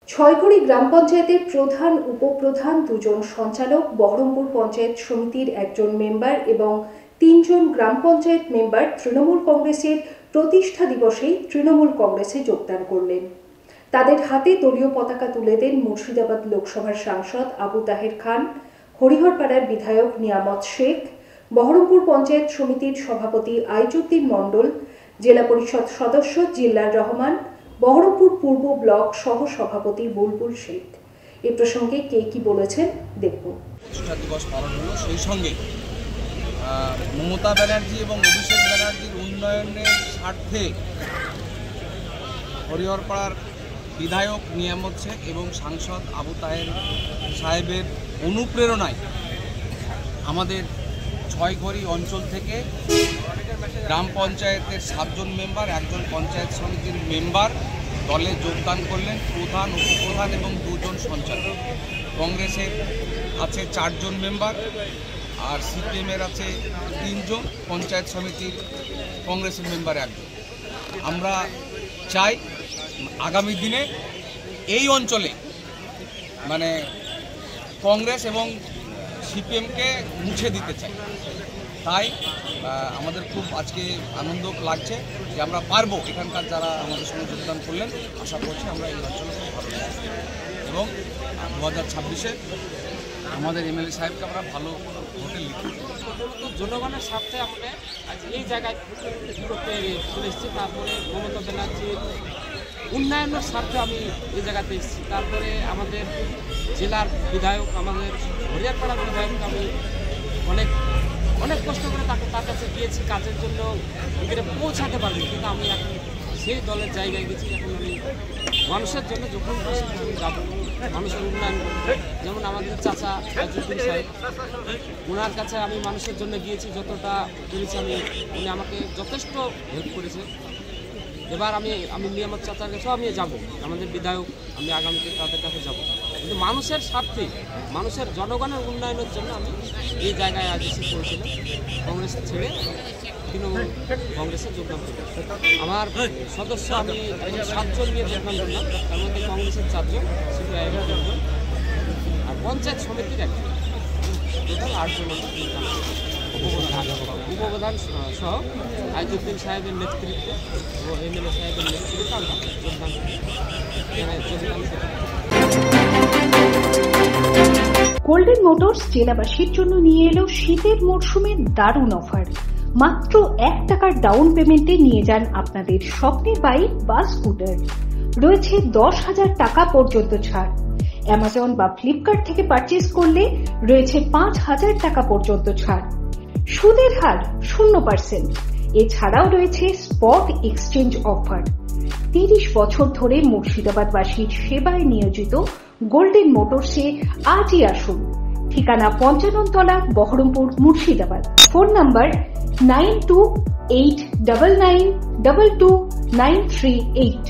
ছয়ঘড়ি গ্রাম পঞ্চায়েতের প্রধান উপপ্রধান দুজন সঞ্চালক, বহরমপুর পঞ্চায়েত সমিতির একজন মেম্বার এবং 3 জন গ্রাম পঞ্চায়েত মেম্বার তৃণমূল কংগ্রেসের প্রতিষ্ঠা দিবসেই তৃণমূল কংগ্রেসে যোগদান করলেন। তাদের হাতে দলীয় পতাকা তুলে দেন মুর্শিদাবাদ লোকসভার সাংসদ আবু তাহের খান, হরিহরপাড়ার বিধায়ক নিয়ামত শেখ, বহরমপুর পঞ্চায়েত সমিতির সভাপতি আইজুদ্দিন মণ্ডল, জেলা পরিষদ সদস্য জিল্লার রহমান, বহরমপুর পূর্ব ব্লক সহ সভাপতি বুলবুল শেখ। এ প্রসঙ্গে কে কি বলেছেন দেখব। প্রতিষ্ঠা দিবস পালন হলো, সেই সঙ্গে মমতা ব্যানার্জি এবং অভিষেক ব্যানার্জির উন্নয়নের স্বার্থে হরিহরপাড়ার বিধায়ক নিয়ামত শেখ এবং সাংসদ আবু তাহের সাহেবের অনুপ্রেরণায় আমাদের ছয়ঘড়ি অঞ্চল থেকে গ্রাম পঞ্চায়েতের 7 জন মেম্বার, একজন পঞ্চায়েত সমিতির মেম্বার দলে যোগদান করলেন। প্রধান, উপপ্রধান এবং 2 জন সঞ্চালক। কংগ্রেসের আছে 4 জন মেম্বার, আর সিপিএমের আছে 3 জন, পঞ্চায়েত সমিতির কংগ্রেসের মেম্বার 1 জন। আমরা চাই আগামী দিনে এই অঞ্চলে মানে কংগ্রেস এবং সিপিএমকে মুছে দিতে চাই। তাই আমাদের খুব আজকে আনন্দ লাগছে যে আমরা পারবো। এখানকার যারা আমাদের সঙ্গে যোগদান করলেন, আশা করছি আমরা এই অঞ্চলে খুব ভালো লাগবে এবং 2026-এ আমাদের এমএলএ সাহেবকে আমরা ভালো ভোটে লিখব। জনগণের স্বার্থে আমরা আজ এই জায়গায় করতে চলে এসেছি। তারপরে মমতা ব্যানার্জির উন্নয়নের স্বার্থে আমি এই জায়গাতে এসেছি। তারপরে আমাদের জেলার বিধায়ক, আমাদের হরিহরপাড়ার বিধায়ক, আমি অনেক কষ্ট করে তার কাছে গিয়েছি কাজের জন্য, এখানে পৌঁছাতে পারিনি, কিন্তু আমি এখন সেই দলের জায়গায় গেছি। এখন আমি মানুষের জন্য যখন আমি যাবো, মানুষের উন্নয়ন করবো। যেমন আমাদের চাচা আইজুদ্দিন সাহেব, ওনার কাছে আমি মানুষের জন্য গিয়েছি, যতটা পেরেছি উনি আমাকে যথেষ্ট হেল্প করেছে। এবার আমি নিয়ামত চাচার কাছেও আমি যাবো, আমাদের বিধায়ক, আমি আগামীতে তাদের কাছে যাব। কিন্তু মানুষের স্বার্থে, মানুষের জনগণের উন্নয়নের জন্য আমি এই জায়গায় আজ এসে পড়েছিলাম। কংগ্রেসের ছেলে তৃণমূল কংগ্রেসে যোগদান করি। আমার সদস্য আমি 7 জন নিয়ে যোগদান করলাম, তার মধ্যে কংগ্রেসের 4 জন, সিপিআইএমের 2 জন, আর পঞ্চায়েত সমিতির 1 জন, টোটাল 8 জন উপপ্রধান সহ আইজুদ্দিন সাহেবের নেতৃত্বে ও এমএলএ সাহেবের নেতৃত্বে আমরা যোগদান গোল্ডেন মোটরস জেলাবাসীর জন্য নিয়ে এলো শীতের মরশুমের দারুণ অফার। মাত্র 1 টাকার ডাউন পেমেন্টে নিয়ে যান আপনাদের স্বপ্নের বাইক বা স্কুটার। রয়েছে 10,000 টাকা পর্যন্ত ছাড়। অ্যামাজন বা ফ্লিপকার্ট থেকে পারচেজ করলে রয়েছে 5,000 টাকা পর্যন্ত ছাড়। সুদের হার 0%। এছাড়াও রয়েছে স্পট এক্সচেঞ্জ অফার। 30 বছর ধরে মুর্শিদাবাদবাসীর সেবায় নিয়োজিত গোল্ডেন মোটরসে আজই আসুন। ঠিকানা 55 তলা, বহরমপুর, মুর্শিদাবাদ। Phone number 9289922938।